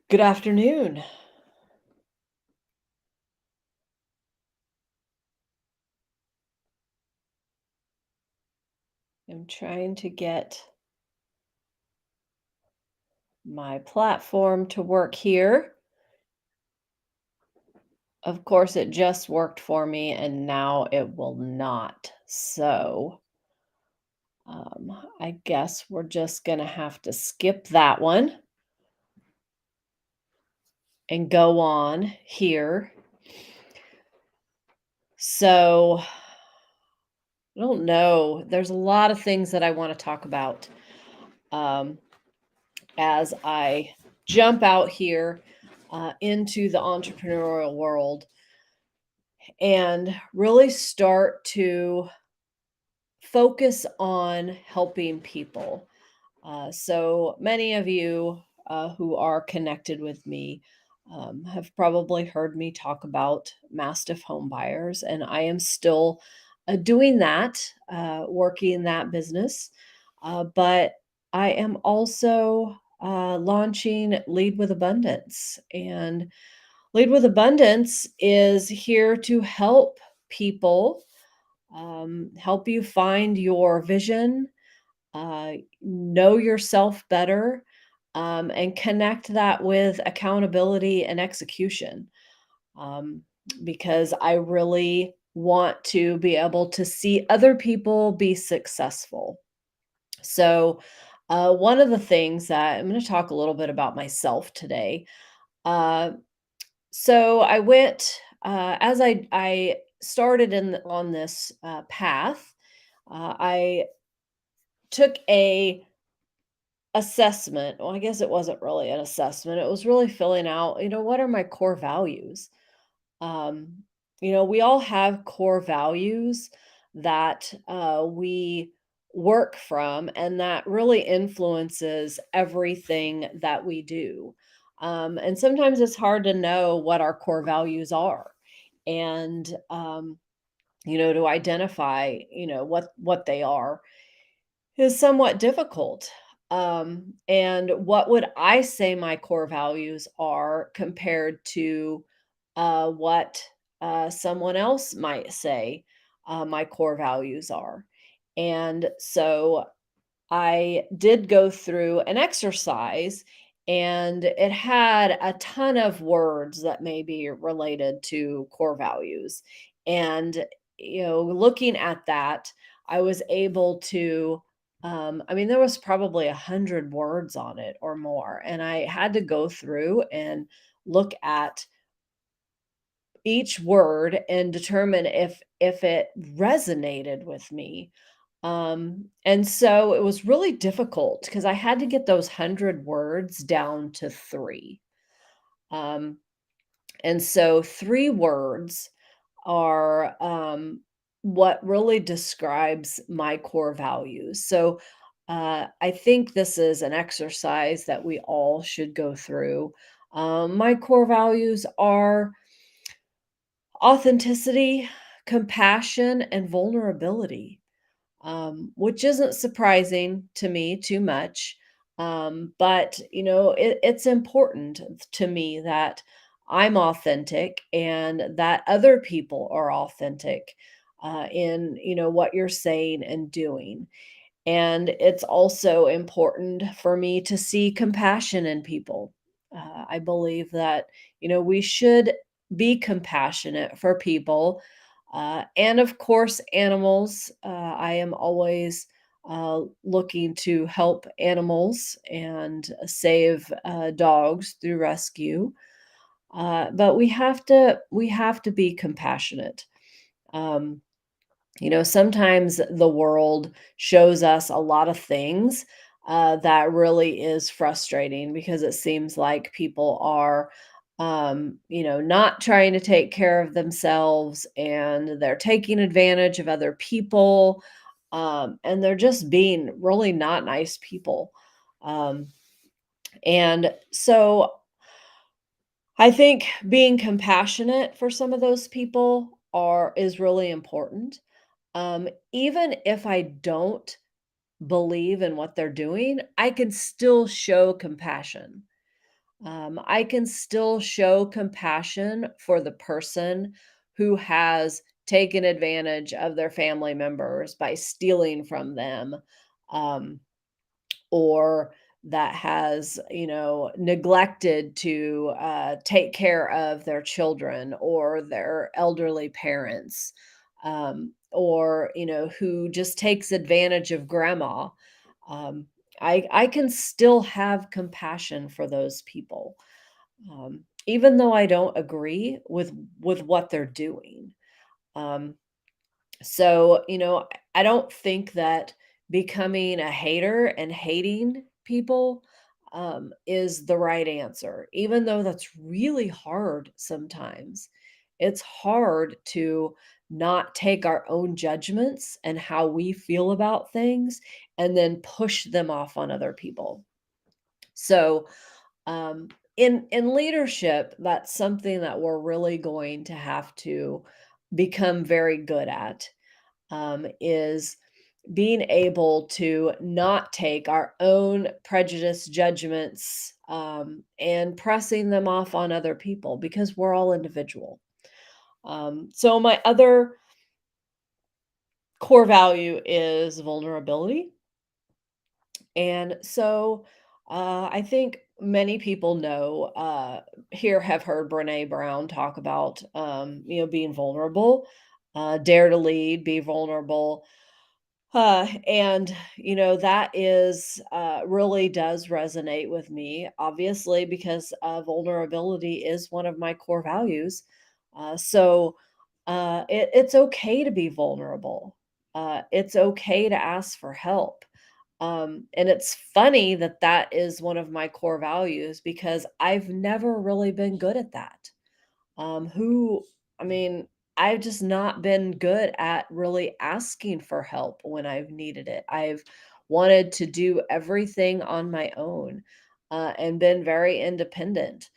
Good afternoon. I'm trying to get my platform to work here. Of course, it just worked for me and now it will not. I guess we're just going to have to skip that one and go on here. So, I don't know. There's a lot of things that I want to talk about um, as I jump out here into the entrepreneurial world and really start to focus on helping people. So many of you who are connected with me have probably heard me talk about Mastiff home buyers, and I am still doing that, working that business. But I am also launching Lead with Abundance, and Lead with Abundance is here to help people, help you find your vision, know yourself better, and connect that with accountability and execution. Um, because I really want to be able to see other people be successful. So, one of the things that I'm going to talk a little bit about myself today. Uh, so I went as I started on this path. I took a assessment. Well, I guess it wasn't really an assessment. It was really filling out, what are my core values? Um, we all have core values that we work from, and that really influences everything that we do. And sometimes it's hard to know what our core values are, and to identify, what they are is somewhat difficult. And what would I say my core values are compared to what someone else might say my core values are? And so I did go through an exercise, and it had a ton of words that may be related to core values. And, looking at that, I was able to, I mean, there was probably 100 words on it or more. And I had to go through and look at each word and determine if it resonated with me. And so it was really difficult because I had to get those 100 words down to three. Um, and so 3 words are what really describes my core values. So I think this is an exercise that we all should go through. My core values are authenticity, compassion, and vulnerability, which isn't surprising to me too much. But it's important to me that I'm authentic and that other people are authentic in what you're saying and doing. And it's also important for me to see compassion in people. I believe that we should be compassionate for people, and of course, animals. I am always looking to help animals and save dogs through rescue. But we have to be compassionate. Um, sometimes the world shows us a lot of things that really is frustrating because it seems like people are, not trying to take care of themselves, and they're taking advantage of other people, and they're just being really not nice people. Um, and so I think being compassionate for some of those people is really important. Even if I don't believe in what they're doing, I can still show compassion. I can still show compassion for the person who has taken advantage of their family members by stealing from them, um, or that has, neglected to take care of their children or their elderly parents, or, who just takes advantage of grandma. Um, I can still have compassion for those people, even though I don't agree with what they're doing. Um, so, I don't think that becoming a hater and hating people is the right answer, even though that's really hard sometimes. It's hard to not take our own judgments and how we feel about things and then push them off on other people. So, in leadership, that's something that we're really going to have to become very good at, is being able to not take our own prejudice judgments, and pressing them off on other people because we're all individual. So my other core value is vulnerability. And so, I think many people know, here have heard Brene Brown talk about, being vulnerable, dare to lead, be vulnerable. And that is really does resonate with me, obviously, because vulnerability is one of my core values. So it's okay to be vulnerable. It's okay to ask for help. And it's funny that that is one of my core values because I've never really been good at that. Who, I mean, I've just not been good at really asking for help when I've needed it. I've wanted to do everything on my own, and been very independent.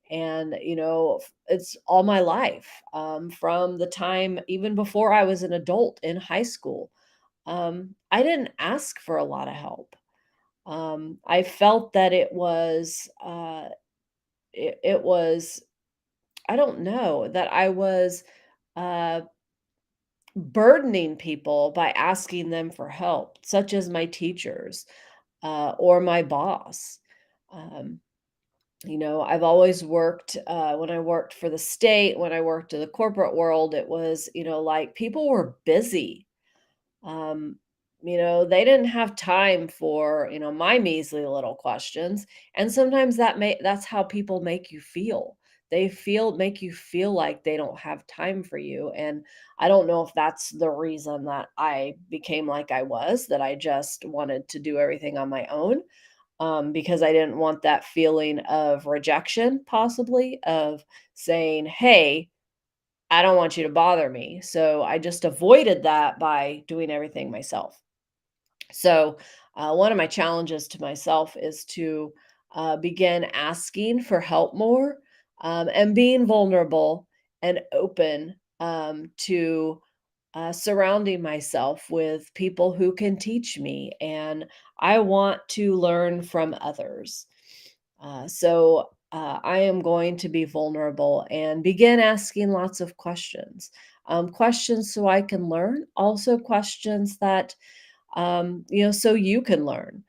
And, it's all my life, from the time even before I was an adult in high school. I didn't ask for a lot of help. I felt that it was I don't know, that I was, uh, burdening people by asking them for help, such as my teachers, or my boss. Um, I've always worked, when I worked for the state, when I worked in the corporate world, it was, like people were busy. Um, they didn't have time for, my measly little questions. And sometimes that's how people make you feel. Make you feel like they don't have time for you. And I don't know if that's the reason that I became like I was, that I just wanted to do everything on my own. Because I didn't want that feeling of rejection, possibly, of saying, hey, I don't want you to bother me. So I just avoided that by doing everything myself. So, one of my challenges to myself is to begin asking for help more, and being vulnerable and open, to surrounding myself with people who can teach me. And I want to learn from others. I am going to be vulnerable and begin asking lots of questions. Questions so I can learn, also questions that, so you can learn.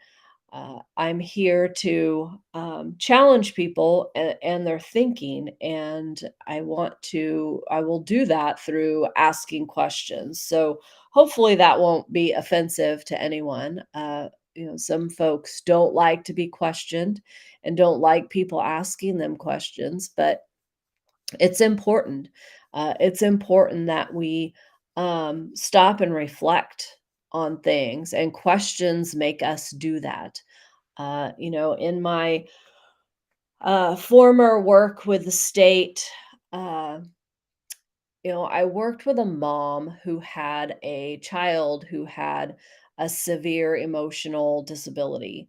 I'm here to challenge people and their thinking, and I will do that through asking questions. So hopefully that won't be offensive to anyone. Some folks don't like to be questioned and don't like people asking them questions, but it's important. It's important that we stop and reflect on things, and questions make us do that. In my former work with the state, uh, I worked with a mom who had a child who had a severe emotional disability.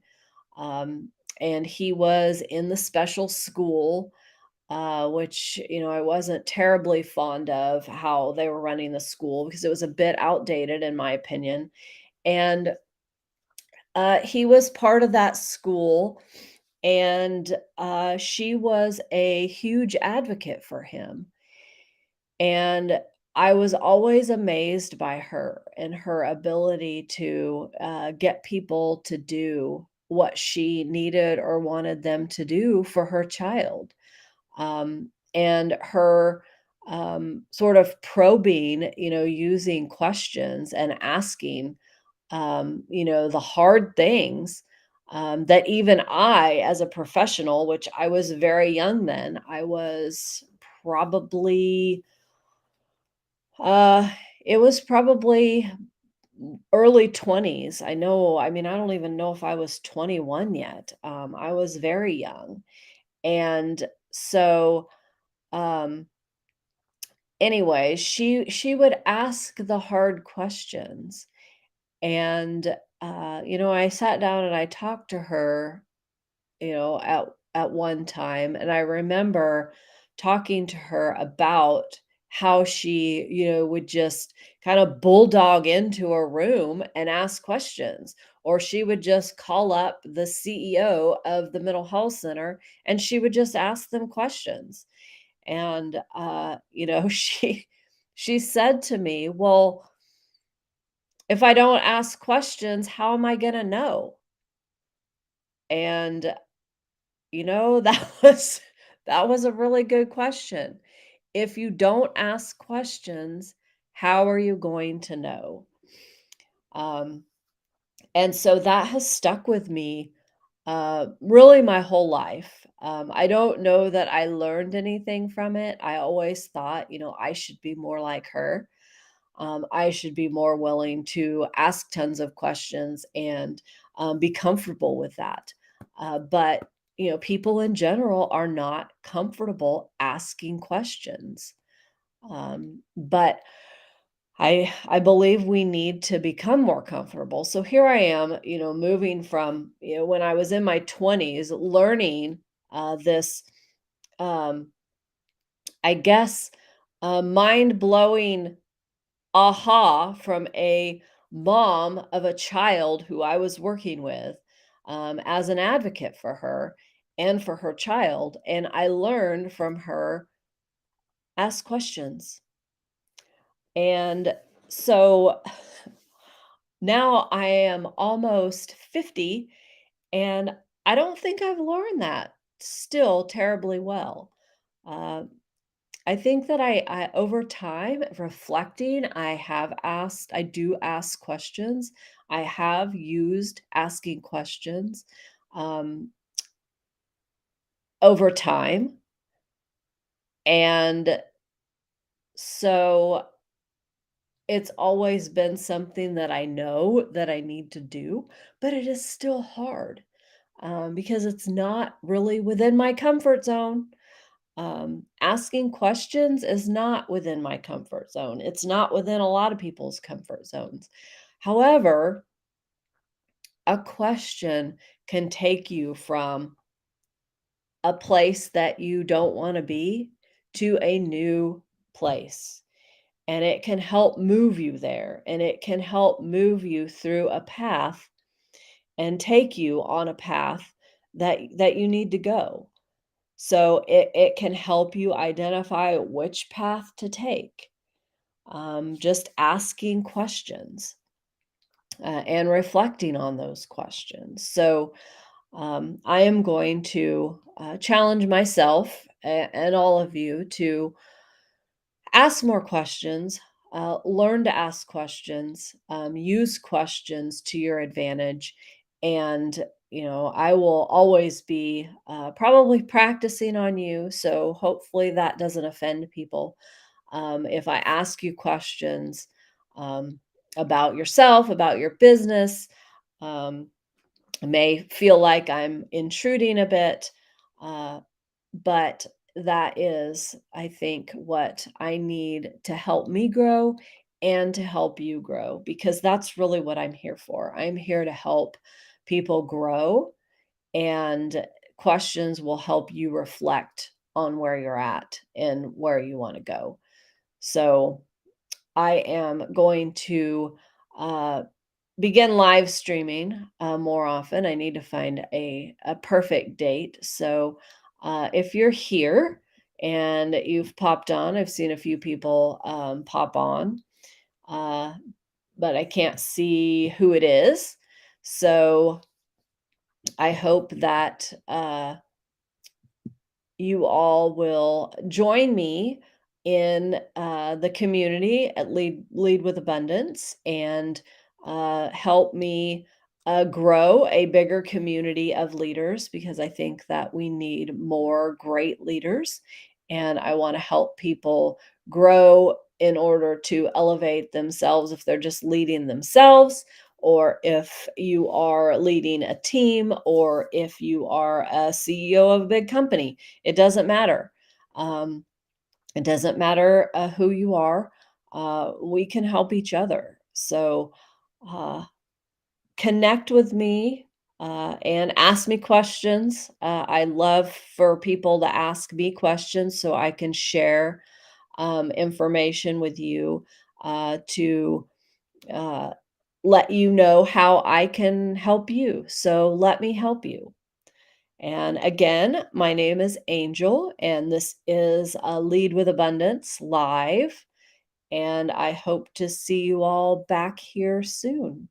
Um, and he was in the special school, which, I wasn't terribly fond of how they were running the school because it was a bit outdated, in my opinion. And he was part of that school, and she was a huge advocate for him. And I was always amazed by her and her ability to get people to do what she needed or wanted them to do for her child. And her sort of probing, using questions and asking, the hard things that even I, as a professional, which I was very young then, I was probably, uh, it was probably early 20s. I mean, I don't even know if I was 21 yet. I was very young. And so, um, anyway, she would ask the hard questions. And, I sat down and I talked to her, at one time, and I remember talking to her about how she, would just kind of bulldog into a room and ask questions, or she would just call up the CEO of the mental health center and she would just ask them questions. And she said to me, "Well, if I don't ask questions, how am I going to know?" And that was a really good question. If you don't ask questions, how are you going to know? Um, and so that has stuck with me really my whole life. I don't know that I learned anything from it. I always thought, I should be more like her. I should be more willing to ask tons of questions and be comfortable with that. But people in general are not comfortable asking questions. But I believe we need to become more comfortable. So here I am, moving from when I was in my 20s, learning this, um, I guess, mind blowing aha from a mom of a child who I was working with, as an advocate for her and for her child. And I learned from her, ask questions. And so now I am almost 50, and I don't think I've learned that still terribly well. Uh, I think that I over time, reflecting, I do ask questions. I have used asking questions, um, over time, and so it's always been something that I know that I need to do, but it is still hard, because it's not really within my comfort zone. Asking questions is not within my comfort zone. It's not within a lot of people's comfort zones. However, a question can take you from a place that you don't want to be to a new place. And it can help move you there. And it can help move you through a path and take you on a path that you need to go. So it can help you identify which path to take. Just asking questions and reflecting on those questions. So I am going to challenge myself and all of you to ask more questions, learn to ask questions, use questions to your advantage. And, I will always be probably practicing on you. So hopefully that doesn't offend people. If I ask you questions um, about yourself, about your business, um, I may feel like I'm intruding a bit, uh, but that is, I think, what I need to help me grow and to help you grow, because that's really what I'm here for. I'm here to help people grow, and questions will help you reflect on where you're at and where you want to go. So I am going to uh, begin live streaming more often. I need to find a perfect date. So if you're here and you've popped on, I've seen a few people pop on, uh, but I can't see who it is. So I hope that you all will join me in the community at Lead with Abundance and help me grow a bigger community of leaders because I think that we need more great leaders. And I want to help people grow in order to elevate themselves if they're just leading themselves, or if you are leading a team, or if you are a CEO of a big company. It doesn't matter. Um, it doesn't matter who you are. We can help each other. So uh, connect with me and ask me questions. I love for people to ask me questions so I can share information with you to uh, let you know how I can help you. So let me help you. And again, my name is Angel, and this is Lead with Abundance Live. And I hope to see you all back here soon.